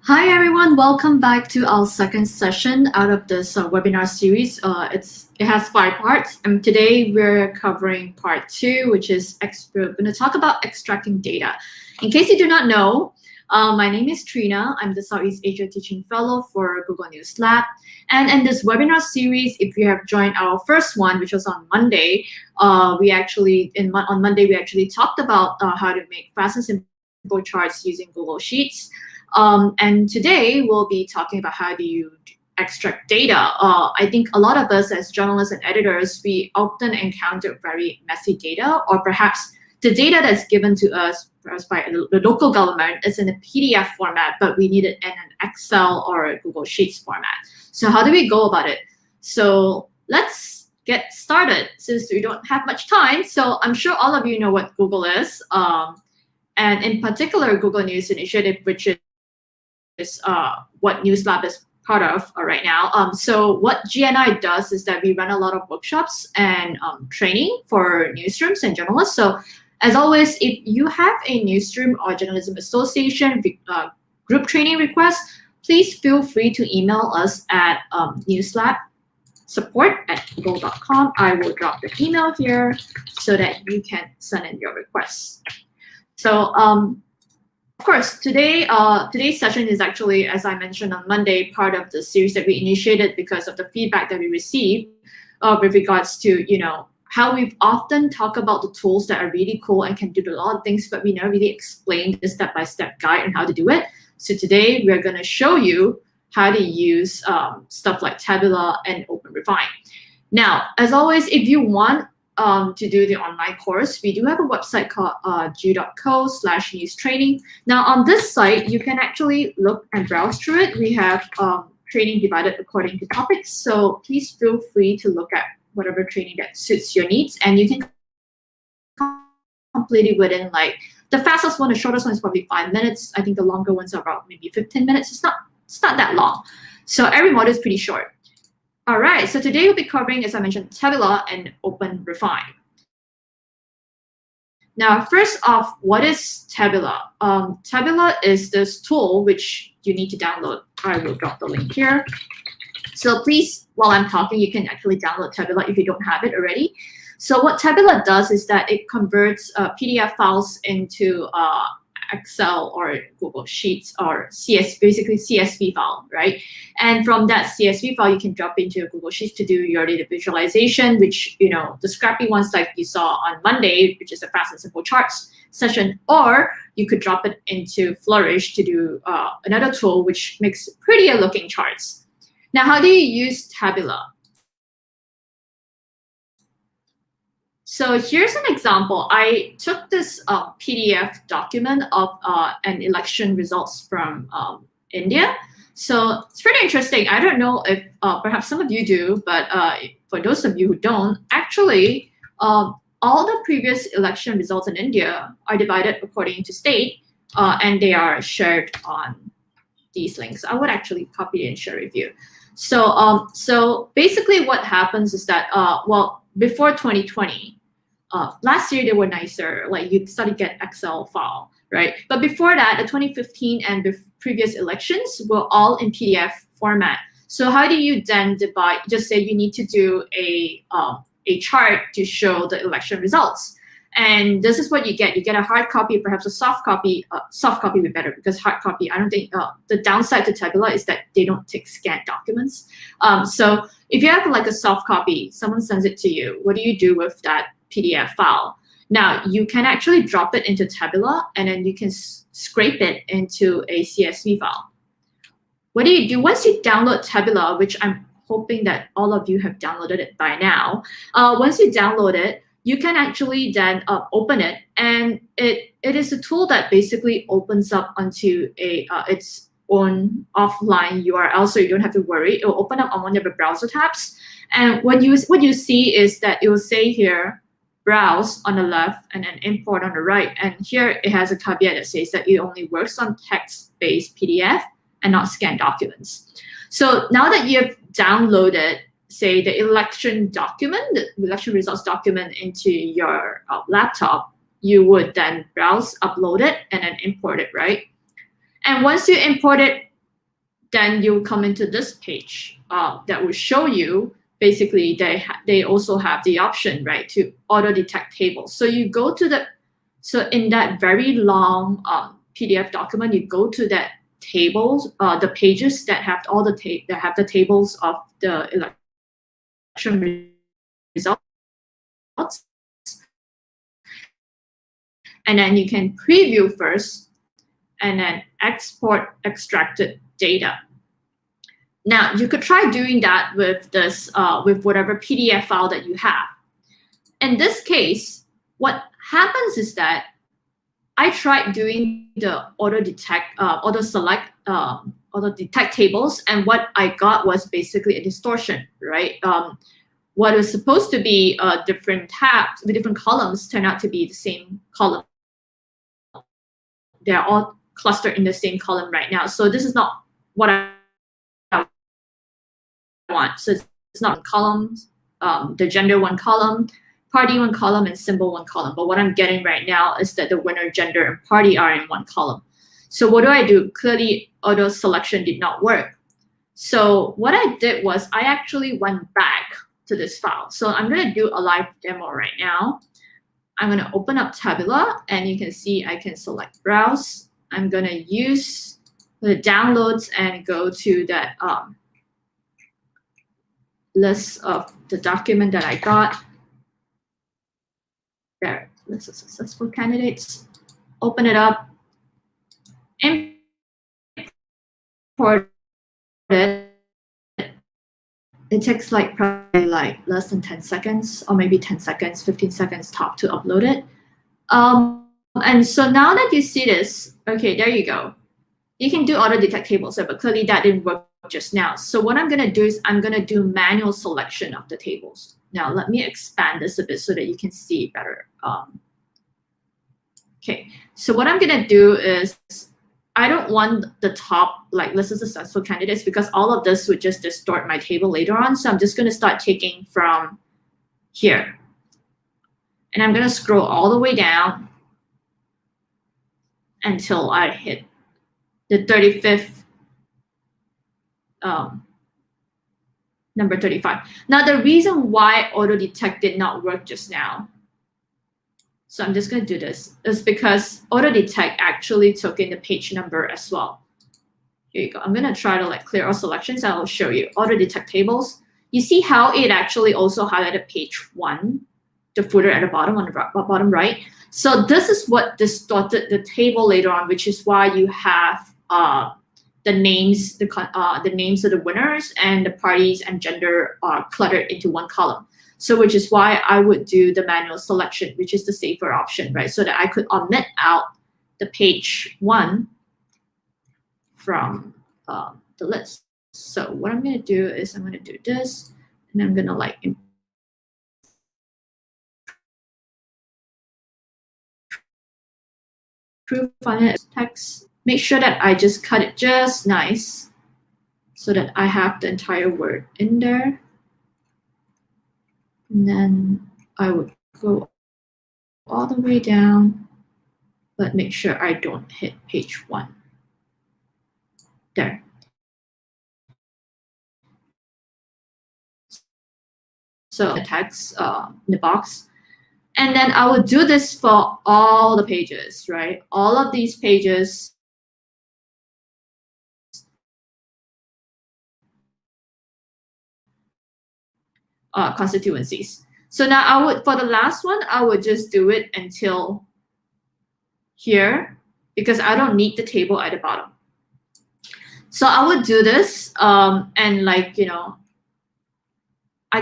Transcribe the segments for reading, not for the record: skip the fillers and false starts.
Hi everyone, welcome back to our second session out of this webinar series. It has 5 parts, and today we're covering part 2, which is we're going to talk about extracting data. In case you do not know, my name is Trina. I'm the Southeast Asia Teaching Fellow for Google News Lab. And in this webinar series, if you have joined our first one, which was on Monday, on Monday we actually talked about how to make fast and simple charts using Google Sheets. And today we'll be talking about how do you extract data. I think a lot of us as journalists and editors, we often encounter very messy data, or perhaps the data that's given to us perhaps by the local government is in a PDF format, but we need it in an Excel or a Google Sheets format. So how do we go about it? So let's get started since we don't have much time. So I'm sure all of you know what Google is. And in particular, Google News Initiative, which is what News Lab is part of right now. So what GNI does is that we run a lot of workshops and training for newsrooms and journalists. So as always, if you have a newsroom or journalism association group training request, please feel free to email us at newslabsupport@google.com. I will drop the email here so that you can send in your requests. So of course, today's session is actually, as I mentioned on Monday, part of the series that we initiated because of the feedback that we received with regards to, how we've often talked about the tools that are really cool and can do a lot of things, but we never really explained the step-by-step guide on how to do it. So today we're going to show you how to use stuff like Tabula and OpenRefine. Now, as always, if you want to do the online course, we do have a website called g.co/newstraining. Now on this site, you can actually look and browse through it. We have training divided according to topics. So please feel free to look at whatever training that suits your needs, and you can complete it within the fastest one, the shortest one is probably 5 minutes. I think the longer ones are about maybe 15 minutes. It's not that long. So every module is pretty short. All right, so today we'll be covering, as I mentioned, Tabula and OpenRefine. Now, first off, what is Tabula? Tabula is this tool which you need to download. I will drop the link here. So please, while I'm talking, you can actually download Tabula if you don't have it already. So what Tabula does is that it converts PDF files into Excel or Google Sheets or basically CSV file, right? And from that CSV file, you can drop into Google Sheets to do your data visualization, which, the scrappy ones like you saw on Monday, which is a fast and simple charts session, or you could drop it into Flourish to do another tool, which makes prettier looking charts. Now, how do you use Tabula? So here's an example. I took this PDF document of an election results from India. So it's pretty interesting. I don't know if perhaps some of you do, but for those of you who don't, actually, all the previous election results in India are divided according to state, and they are shared on these links. I would actually copy and share with you. So, so basically what happens is that, before 2020, last year they were nicer, like you started to get Excel file, right? But before that, the 2015 and the previous elections were all in PDF format. So how do you then divide? Just say you need to do a chart to show the election results. And this is what you get. You get a hard copy, perhaps a soft copy. Soft copy would be better because hard copy, I don't think, the downside to Tabula is that they don't take scanned documents. So if you have a soft copy, someone sends it to you, what do you do with that PDF file? Now, you can actually drop it into Tabula, and then you can scrape it into a CSV file. What do you do? Once you download Tabula, which I'm hoping that all of you have downloaded it by now, once you download it, you can actually then open it, and it is a tool that basically opens up onto its own offline URL, so you don't have to worry. It will open up on one of the browser tabs, and what you see is that it will say here, browse on the left and then import on the right. And here it has a caveat that says that it only works on text-based PDF and not scanned documents. So now that you've downloaded, say, the election document, the election results document into your laptop, you would then browse, upload it, and then import it, right? And once you import it, then you come into this page that will show you basically they also have the option, right, to auto detect tables. So you go to so in that very long PDF document, you go to that tables, the pages that have all the tables of the election results, and then you can preview first and then export extracted data. Now you could try doing that with this with whatever PDF file that you have. In this case, what happens is that I tried doing the auto detect tables, and what I got was basically a distortion, right? What was supposed to be different tabs, the different columns, turned out to be the same column. They're all clustered in the same column right now. So this is not what I want. So it's not columns, the gender one column, party one column, and symbol one column. But what I'm getting right now is that the winner, gender, and party are in one column. So what do? Clearly, auto selection did not work. So what I did was I actually went back to this file. So I'm going to do a live demo right now. I'm going to open up Tabula, and you can see I can select browse. I'm going to use the downloads and go to that list of the document that I got. There, list of successful candidates. Open it up, import it. It takes probably less than 10 seconds, or maybe 10 seconds, 15 seconds top to upload it. And so now that you see this, okay, there you go. You can do auto detect tables, but clearly that didn't work just now. So what I'm gonna do is I'm gonna do manual selection of the tables. Now let me expand this a bit so that you can see better. Okay, so what I'm gonna do is I don't want the top list of successful candidates, because all of this would just distort my table later on. So I'm just gonna start taking from here. And I'm gonna scroll all the way down until I hit the 35th, number 35. Now the reason why auto detect did not work just now, so I'm just going to do this, is because auto detect actually took in the page number as well. Here you go. I'm going to try to clear all selections, and I'll show you auto detect tables. You see how it actually also highlighted page 1, the footer at the bottom on the bottom right. So this is what distorted the table later on, which is why you have the names of the winners and the parties and gender are cluttered into one column. So which is why I would do the manual selection, which is the safer option, right? So that I could omit out the page 1 from the list. So what I'm going to do is I'm going to do this, and I'm going to improve on it text. Make sure that I just cut it just nice so that I have the entire word in there. And then I would go all the way down, but make sure I don't hit page 1. There. So the text in the box. And then I would do this for all the pages, right? All of these pages constituencies. So now for the last one, I would just do it until here, because I don't need the table at the bottom. So I would do this, and I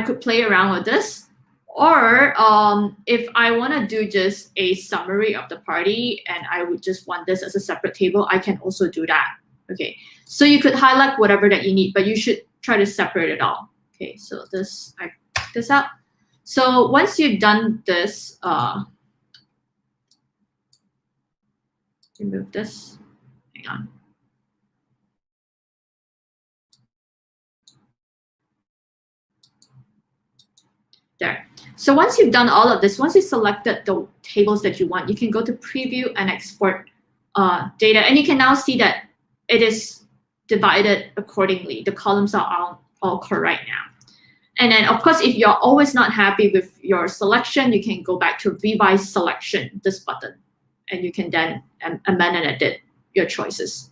could play around with this. Or if I want to do just a summary of the party and I would just want this as a separate table, I can also do that. Okay, so you could highlight whatever that you need, but you should try to separate it all. Okay, so I took this out. So once you've done this, remove this. Hang on. There. So once you've done all of this, once you selected the tables that you want, you can go to preview and export data. And you can now see that divided accordingly. The columns are all correct now. And then, of course, if you're always not happy with your selection, you can go back to revise selection, this button, and you can then amend and edit your choices.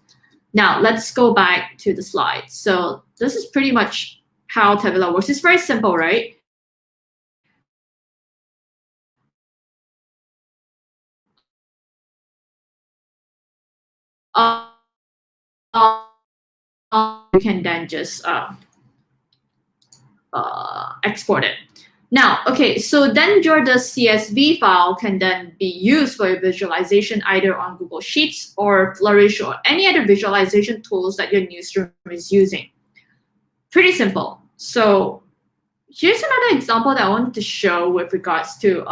Now, let's go back to the slide. So this is pretty much how Tabula works. It's very simple, right? You can then just export it. Now, okay, so then the CSV file can then be used for visualization either on Google Sheets or Flourish or any other visualization tools that your newsroom is using. Pretty simple. So here's another example that I wanted to show with regards to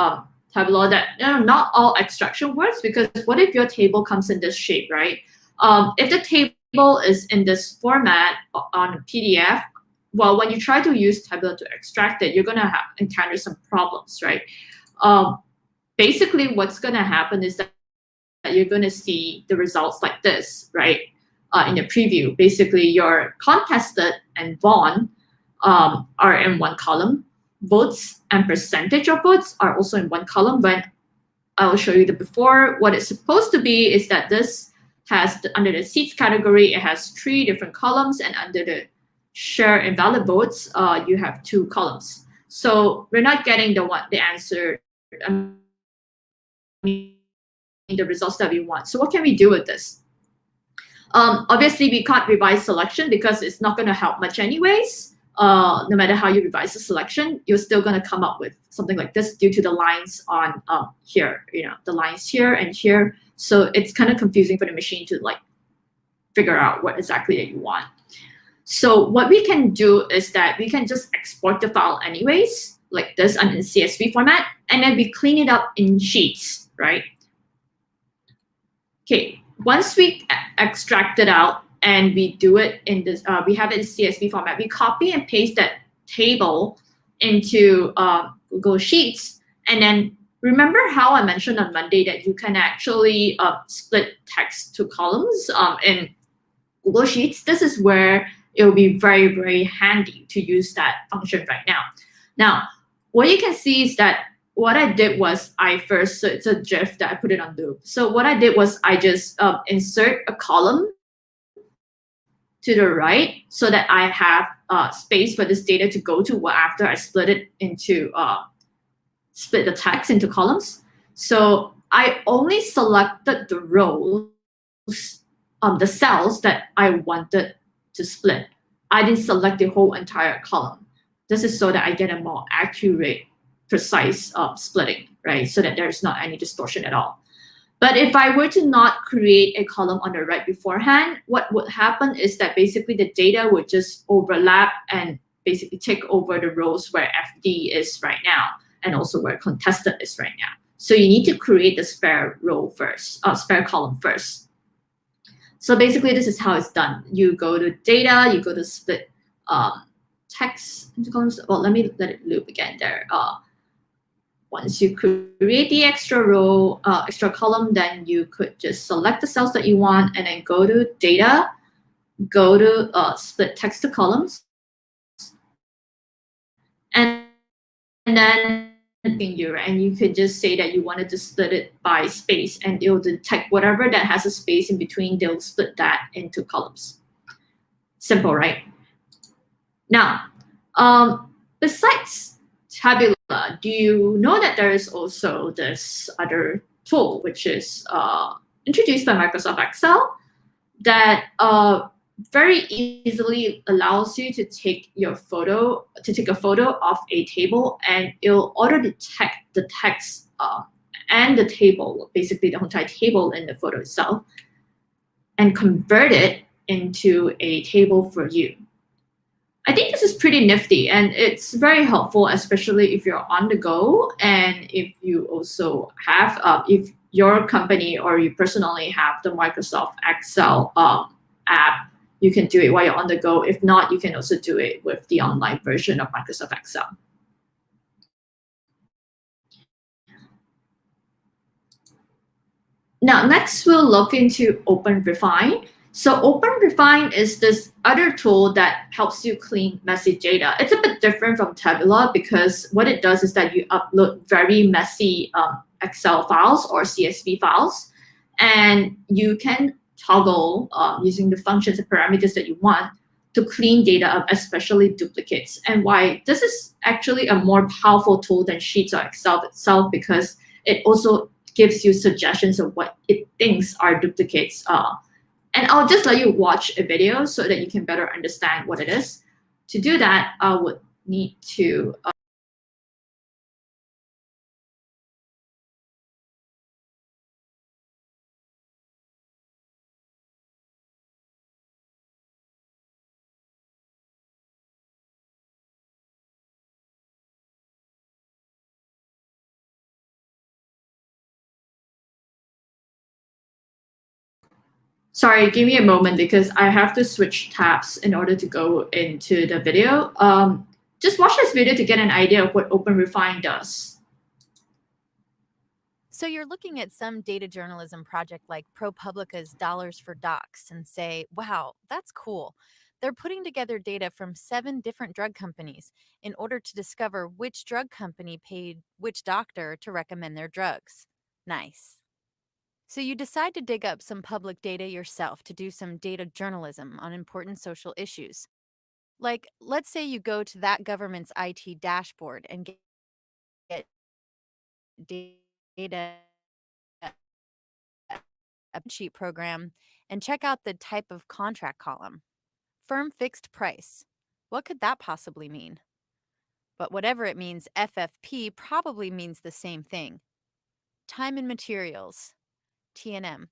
Tableau that not all extraction works, because what if your table comes in this shape, right? If the table is in this format on a PDF, well, when you try to use Tableau to extract it, you're going to encounter some problems, right? Basically, what's going to happen is that you're going to see the results like this, right? In the preview, basically your contested and won are in one column. Votes and percentage of votes are also in one column. When I will show you the before, what it's supposed to be is that this has, under the seats category, it has 3 different columns, and under the share invalid votes, you have 2 columns. So we're not getting the answer, the results that we want. So what can we do with this? Obviously, we can't revise selection because it's not going to help much anyways. No matter how you revise the selection, you're still going to come up with something like this due to the lines on here, the lines here and here. So it's kind of confusing for the machine to like figure out what exactly that you want. So what we can do is that we can just export the file anyways, like this in CSV format, and then we clean it up in Sheets, right? Okay, once we extract it out and we do it in this, we have it in CSV format, we copy and paste that table into Google Sheets. And then remember how I mentioned on Monday that you can actually split text to columns in Google Sheets? This is where it will be very, very handy to use that function right now. Now, what you can see is that what I did was so it's a GIF that I put it on loop. So what I did was I just insert a column to the right so that I have space for this data to go to after I split it into, split the text into columns. So I only selected the rows, the cells that I wanted to split. I didn't select the whole entire column. This is so that I get a more accurate, precise splitting, right? So that there's not any distortion at all. But if I were to not create a column on the right beforehand, what would happen is that basically the data would just overlap and basically take over the rows where FD is right now, and also where contested is right now. So you need to create the spare row first, spare column first. So basically, this is how it's done. You go to data, you go to split text into columns. Well, let it loop again there. Once you create the extra row, extra column, then you could just select the cells that you want and then go to data, go to split text to columns, and then you could just say that you wanted to split it by space, and it will detect whatever that has a space in between. They'll split that into columns. Simple, right? Now, besides Tabula, do you know that there is also this other tool which is introduced by Microsoft Excel that very easily allows you to take a photo of a table, and it'll auto detect the text and the table, basically the entire table in the photo itself, and convert it into a table for you. I think this is pretty nifty, and it's very helpful, especially if you're on the go, and if you also have, if your company or you personally have the Microsoft Excel app, you can do it while you're on the go. If not, you can also do it with the online version of Microsoft Excel. Now, next we'll look into OpenRefine. So OpenRefine is this other tool that helps you clean messy data. It's a bit different from Tabula because what it does is that you upload very messy Excel files or CSV files, and you can toggle using the functions and parameters that you want to clean data up, especially duplicates. And why this is actually a more powerful tool than Sheets or Excel itself because it also gives you suggestions of what it thinks are duplicates. And I'll just let you watch a video so that you can better understand what it is. To do that, I would need to sorry, give me a moment because I have to switch tabs in order to go into the video. Just watch this video to get an idea of what OpenRefine does. So you're looking at some data journalism project like ProPublica's Dollars for Docs and say, wow, that's cool. They're putting together data from 7 different drug companies in order to discover which drug company paid which doctor to recommend their drugs. Nice. So you decide to dig up some public data yourself to do some data journalism on important social issues. Like, let's say you go to that government's IT dashboard and get data a sheet program and check out the type of contract column. Firm fixed price. What could that possibly mean? But whatever it means, FFP probably means the same thing. Time and materials, TNM.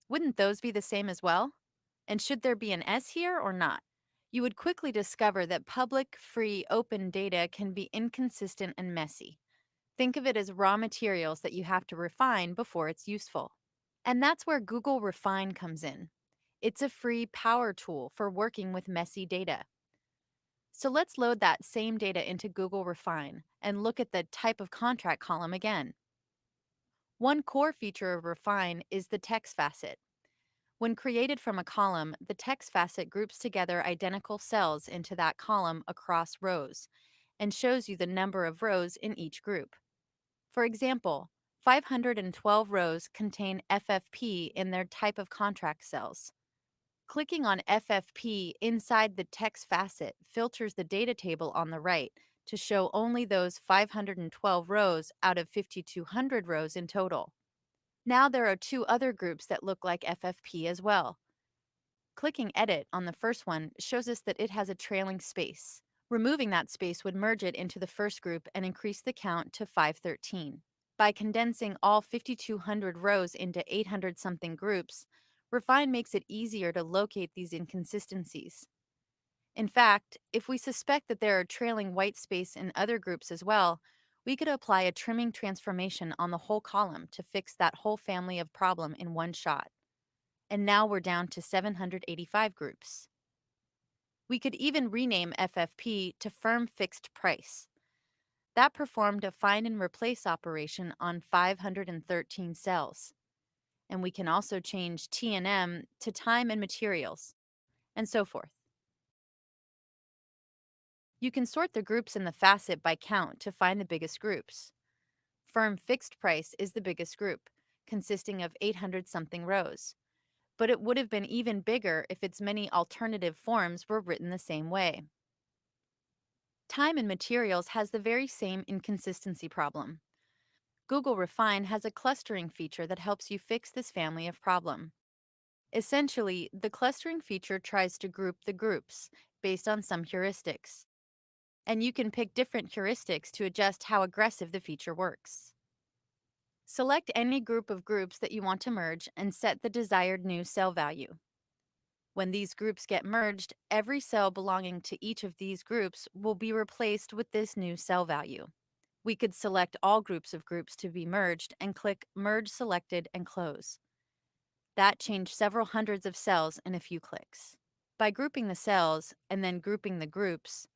Wouldn't those be the same as well? And should there be an S here or not? You would quickly discover that public, free, open data can be inconsistent and messy. Think of it as raw materials that you have to refine before it's useful. And that's where Google Refine comes in. It's a free power tool for working with messy data. So let's load that same data into Google Refine and look at the type of contract column again. One core feature of Refine is the text facet. When created from a column, the text facet groups together identical cells into that column across rows and shows you the number of rows in each group. For example, 512 rows contain FFP in their type of contract cells. Clicking on FFP inside the text facet filters the data table on the right to show only those 512 rows out of 5,200 rows in total. Now there are 2 other groups that look like FFP as well. Clicking Edit on the first one shows us that it has a trailing space. Removing that space would merge it into the first group and increase the count to 513. By condensing all 5,200 rows into 800 something groups, Refine makes it easier to locate these inconsistencies. In fact, if we suspect that there are trailing white space in other groups as well, we could apply a trimming transformation on the whole column to fix that whole family of problem in one shot. And now we're down to 785 groups. We could even rename FFP to Firm Fixed Price. That performed a find and replace operation on 513 cells. And we can also change T&M to time and materials, and so forth. You can sort the groups in the facet by count to find the biggest groups. Firm fixed price is the biggest group, consisting of 800 something rows. But it would have been even bigger if its many alternative forms were written the same way. Time and materials has the very same inconsistency problem. Google Refine has a clustering feature that helps you fix this family of problem. Essentially, the clustering feature tries to group the groups based on some heuristics. And you can pick different heuristics to adjust how aggressive the feature works. Select any group of groups that you want to merge and set the desired new cell value. When these groups get merged, every cell belonging to each of these groups will be replaced with this new cell value. We could select all groups of groups to be merged and click Merge Selected and close. That changed several hundreds of cells in a few clicks. By grouping the cells and then grouping the groups,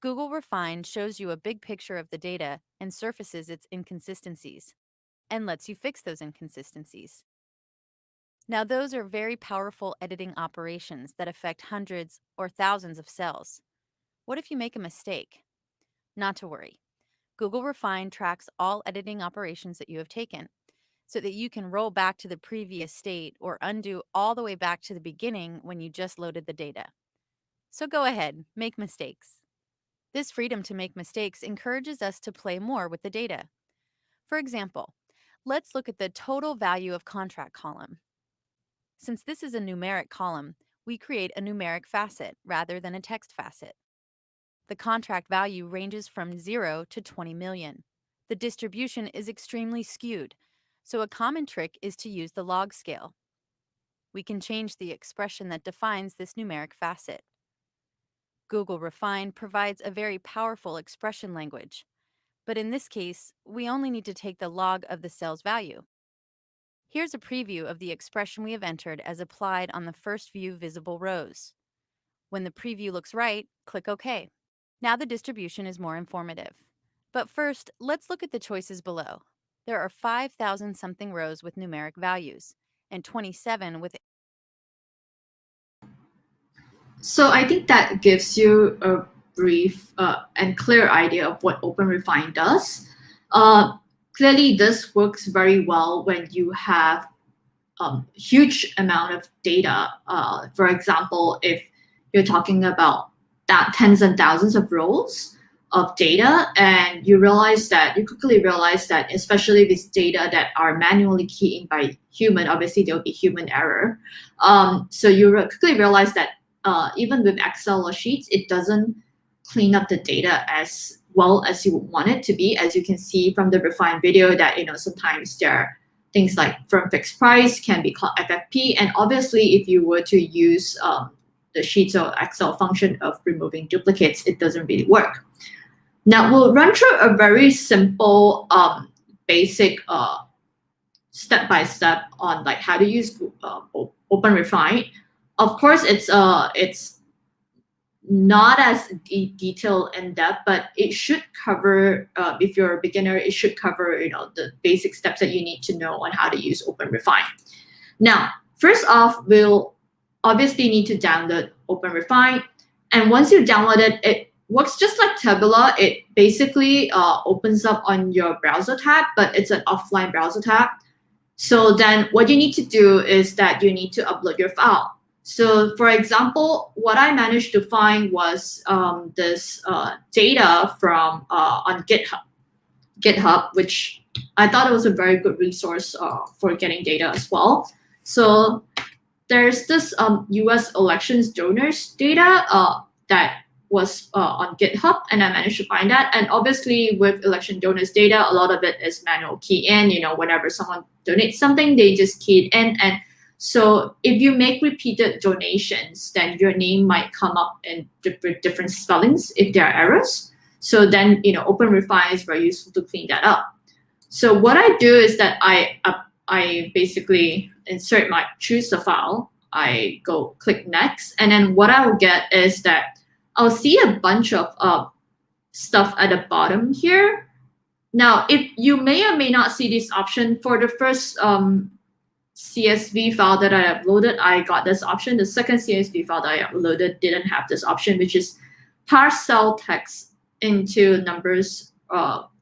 Google Refine shows you a big picture of the data and surfaces its inconsistencies, and lets you fix those inconsistencies. Now, those are very powerful editing operations that affect hundreds or thousands of cells. What if you make a mistake? Not to worry. Google Refine tracks all editing operations that you have taken so that you can roll back to the previous state or undo all the way back to the beginning when you just loaded the data. So go ahead, make mistakes. This freedom to make mistakes encourages us to play more with the data. For example, let's look at the total value of contract column. Since this is a numeric column, we create a numeric facet rather than a text facet. The contract value ranges from 0 to 20 million. The distribution is extremely skewed, so a common trick is to use the log scale. We can change the expression that defines this numeric facet. Google Refine provides a very powerful expression language, but in this case, we only need to take the log of the cell's value. Here's a preview of the expression we have entered as applied on the first view visible rows. When the preview looks right, click OK. Now the distribution is more informative. But first, let's look at the choices below. There are 5,000 something rows with numeric values and 27 with. So I think that gives you a brief and clear idea of what OpenRefine does. Clearly, this works very well when you have huge amount of data. For example, if you're talking about that tens and thousands of rows of data, and you quickly realize that, especially with data that are manually keyed in by human, obviously there'll be human error. So you quickly realize that even with Excel or Sheets, it doesn't clean up the data as well as you would want it to be. As you can see from the Refine video, that sometimes there are things like firm fixed price can be called FFP, and obviously if you were to use the Sheets or Excel function of removing duplicates, it doesn't really work. Now we'll run through a very simple, basic step-by-step on like how to use OpenRefine. Of course, it's not as detailed in depth, but it should cover, if you're a beginner, it should cover the basic steps that you need to know on how to use OpenRefine. Now, first off, we'll obviously need to download OpenRefine, and once you download it, it works just like Tabula. It basically opens up on your browser tab, but it's an offline browser tab. So then what you need to do is that you need to upload your file. So for example, what I managed to find was this data from on GitHub, which I thought it was a very good resource for getting data as well. So there's this US elections donors data that was on GitHub, and I managed to find that. And obviously with election donors data, a lot of it is manual key in. Whenever someone donates something, they just key it in. And so if you make repeated donations, then your name might come up in different spellings if there are errors. So then, OpenRefine is very useful to clean that up. So what I do is that I basically choose the file, I go click next, and then what I will get is that I'll see a bunch of stuff at the bottom here. Now, if you may or may not see this option for the first CSV file that I uploaded, I got this option. The second CSV file that I uploaded didn't have this option, which is parse cell text into numbers,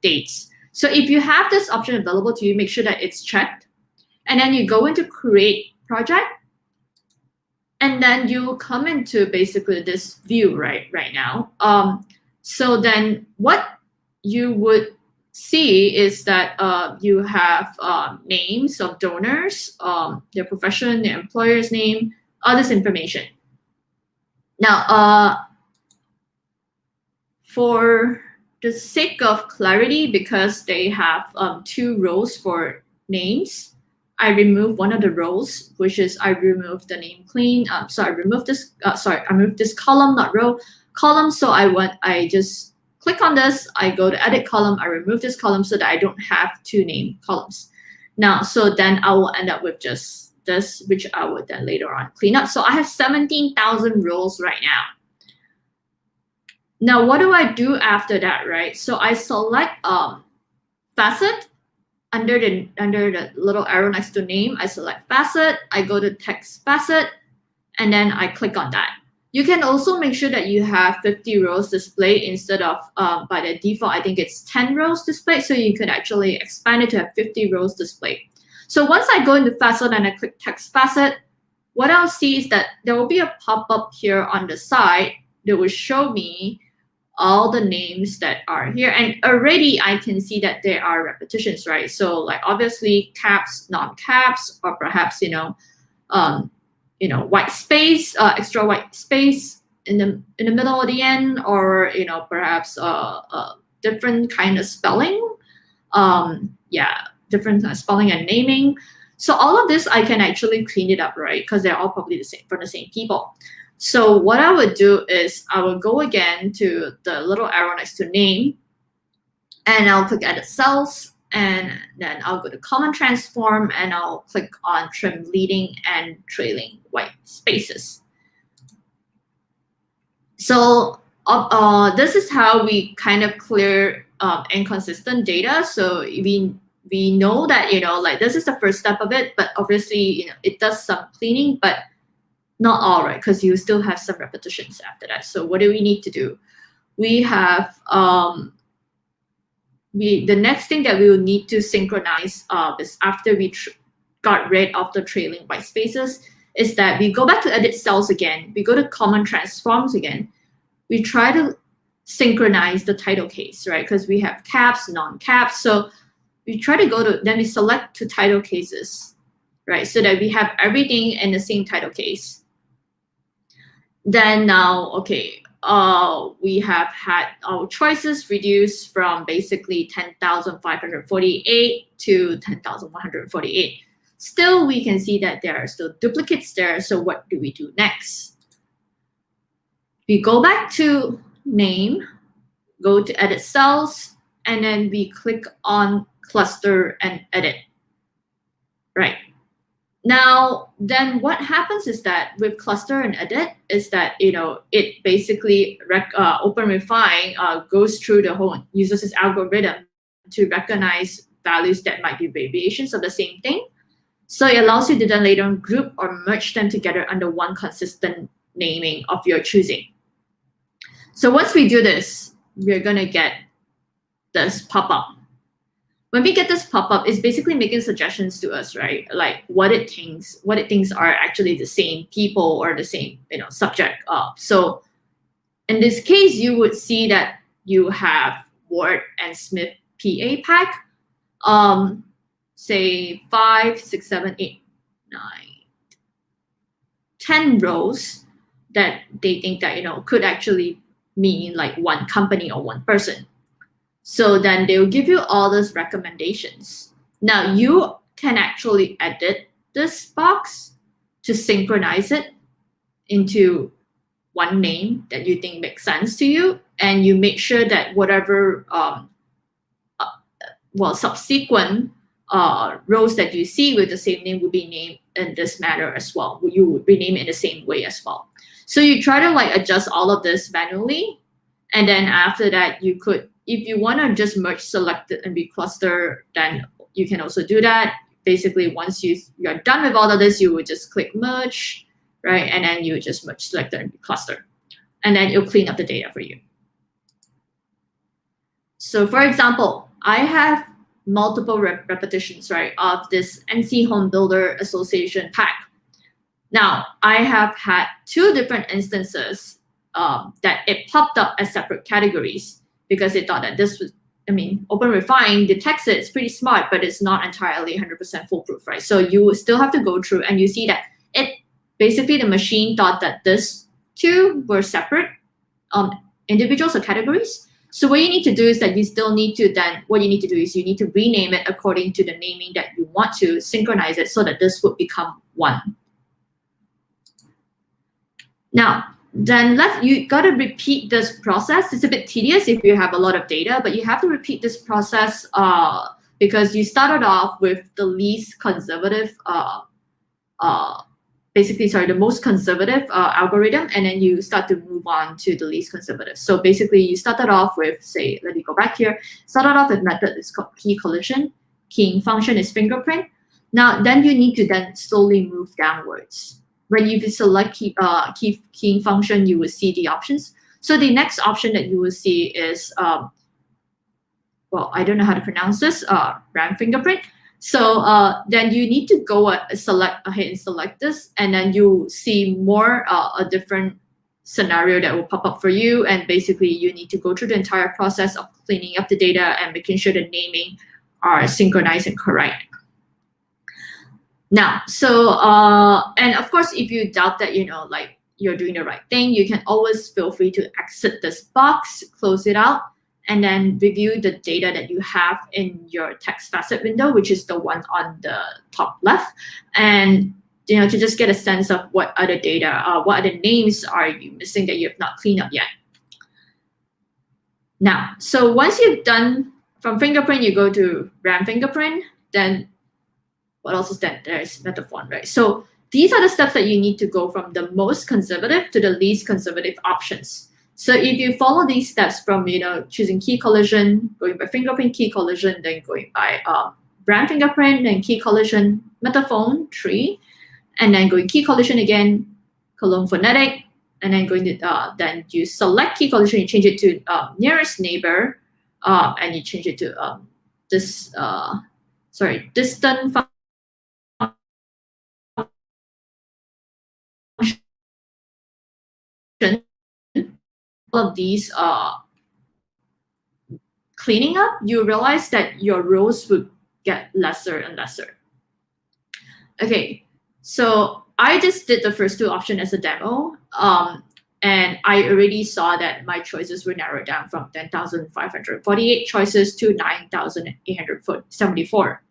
dates. So if you have this option available to you, make sure that it's checked. And then you go into create project. And then you come into basically this view right now. So then what you would see is that you have names of donors, their profession, their employer's name, all this information. Now, for the sake of clarity, because they have 2 rows for names, I remove one of the rows, which is I remove the name clean. So I remove this. I moved this column, not row, column. So I just click on this. I go to edit column. I remove this column so that I don't have 2 name columns. Now, so then I will end up with just this, which I would then later on clean up. So I have 17,000 rows right now. Now, what do I do after that, right? So I select facet. under the little arrow next to name, I select facet, I go to text facet, and then I click on that. You can also make sure that you have 50 rows displayed instead of, by the default, I think it's 10 rows displayed. So you could actually expand it to have 50 rows displayed. So once I go into facet and I click text facet, what I'll see is that there will be a pop-up here on the side that will show me all the names that are here. And already I can see that there are repetitions, right? So like obviously caps, non-caps, or perhaps, white space, extra white space in the middle or the end, or perhaps different kind of spelling. Different kind of spelling and naming. So all of this I can actually clean it up, right? Because they're all probably the same from the same people. So what I would do is I will go again to the little arrow next to name, and I'll click edit cells, and then I'll go to common transform, and I'll click on trim leading and trailing white spaces. So this is how we kind of clear inconsistent data. So we know that like this is the first step of it, but obviously it does some cleaning, but not all, right? Because you still have some repetitions after that. So what do we need to do? We have the next thing that we will need to synchronize is after we got rid of the trailing white spaces, is that we go back to edit cells again. We go to common transforms again. We try to synchronize the title case, right? Because we have caps, non-caps. So we try to then we select to title cases, right? So that we have everything in the same title case. Then now, okay, we have had our choices reduced from basically 10,548 to 10,148. Still, we can see that there are still duplicates there. So what do we do next? We go back to name, go to edit cells, and then we click on cluster and edit, right? Now, then what happens is that with cluster and edit is that, it basically, OpenRefine goes through the whole, uses its algorithm to recognize values that might be variations of the same thing. So it allows you to then later on group or merge them together under one consistent naming of your choosing. So once we do this, we're gonna get this pop-up. When we get this pop-up, it's basically making suggestions to us, right? Like what it thinks are actually the same people or the same subject. So in this case, you would see that you have Ward and Smith PA pack. Say 5, 6, 7, 8, 9, 10 rows that they think that could actually mean like one company or one person. So then they'll give you all those recommendations. Now you can actually edit this box to synchronize it into one name that you think makes sense to you, and you make sure that whatever subsequent rows that you see with the same name will be named in this manner as well. You would rename it in the same way as well. So you try to adjust all of this manually, and then after that you could, if you want to just merge selected and recluster, then you can also do that. Basically, once you're done with all of this, you would just click merge, right? And then you just merge selected and recluster, and then it'll clean up the data for you. So for example, I have multiple repetitions, right, of this NC Home Builder Association pack. Now, I have had 2 different instances that it popped up as separate categories because it thought that this was, OpenRefine detects it, it's pretty smart, but it's not entirely 100% foolproof, right? So you still have to go through and you see that basically the machine thought that this 2 were separate individuals or categories. So what you need to do is that you still need to you need to rename it according to the naming that you want to synchronize it so that this would become one. Now, then you got to repeat this process. It's a bit tedious if you have a lot of data, but you have to repeat this process because you started off with the least conservative, the most conservative algorithm, and then you start to move on to the least conservative. So basically you started off with, say, let me go back here, started off with method that's called key collision. keying function is fingerprint. Now, then you need to then slowly move downwards. When you select keying function, you will see the options. So the next option that you will see is, well, I don't know how to pronounce this, RAM fingerprint. So then you need to go select ahead and select this, and then you see more a different scenario that will pop up for you. And basically, you need to go through the entire process of cleaning up the data and making sure the naming are synchronized and correct. Now, so and of course, if you doubt that like you're doing the right thing, you can always feel free to exit this box, close it out, and then review the data that you have in your text facet window, which is the one on the top left, and to just get a sense of what other data, what other names are you missing that you have not cleaned up yet. Now, so once you've done from fingerprint, you go to RAM fingerprint, then what else is that? There's metaphone, right? So these are the steps that you need to go from the most conservative to the least conservative options. So if you follow these steps from choosing key collision, going by fingerprint key collision, then going by RAM fingerprint, then key collision metaphone tree, and then going key collision again, colon phonetic, and then going to then you select key collision, you change it to nearest neighbor, and you change it to distant function. All of these cleaning up, you realize that your rows would get lesser and lesser. Okay, so I just did the first two options as a demo, and I already saw that my choices were narrowed down from 10,548 choices to 9,874.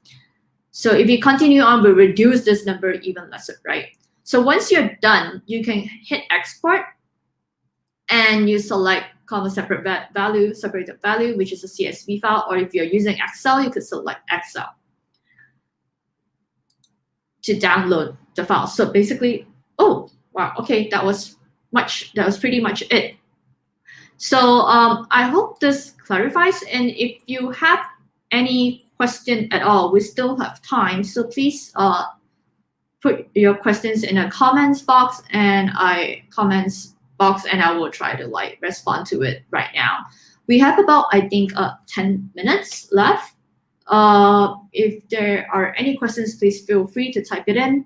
So if you continue on, we'll reduce this number even lesser, right? So once you're done, you can hit export, and you select comma separated value, which is a CSV file, or if you're using Excel, you could select Excel to download the file. So basically, oh wow, okay, that was pretty much it. So I hope this clarifies, and if you have any question at all, we still have time, so please put your questions in a comments box, and I will try to respond to it right now. We have about, I think, 10 minutes left. If there are any questions, please feel free to type it in.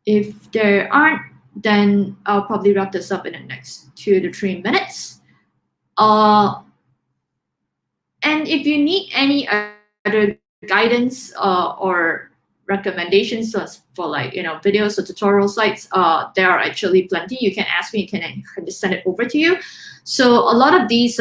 If there aren't, then I'll probably wrap this up in the next 2 to 3 minutes. And if you need any other guidance or recommendations for videos or tutorial sites, there are actually plenty. You can ask me, I can just send it over to you. So a lot of these,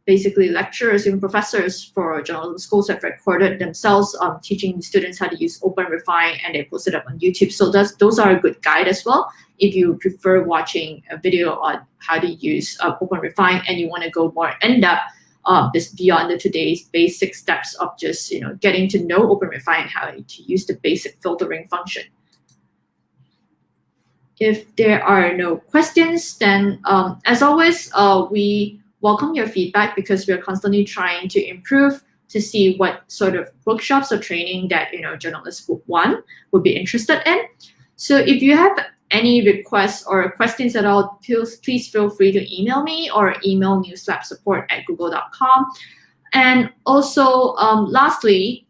basically lecturers, even professors for journalism schools have recorded themselves teaching students how to use OpenRefine, and they post it up on YouTube. So those are a good guide as well. If you prefer watching a video on how to use OpenRefine and you want to go more in-depth, this beyond today's basic steps of just getting to know OpenRefine, how to use the basic filtering function. If there are no questions, then as always, we welcome your feedback, because we're constantly trying to improve to see what sort of workshops or training that Journalist Group 1 would be interested in. So if you have any requests or questions at all, please feel free to email me or email newslabsupport@google.com. And also, lastly,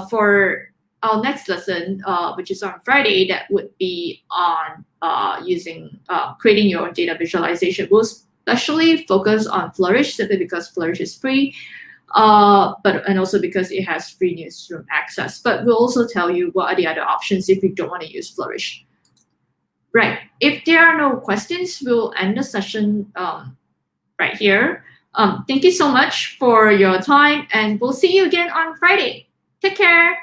for our next lesson, which is on Friday, that would be on creating your own data visualization. We'll especially focus on Flourish, simply because Flourish is free, and also because it has free newsroom access. But we'll also tell you what are the other options if you don't want to use Flourish. Right. If there are no questions, we'll end the session right here. Thank you so much for your time, and we'll see you again on Friday. Take care.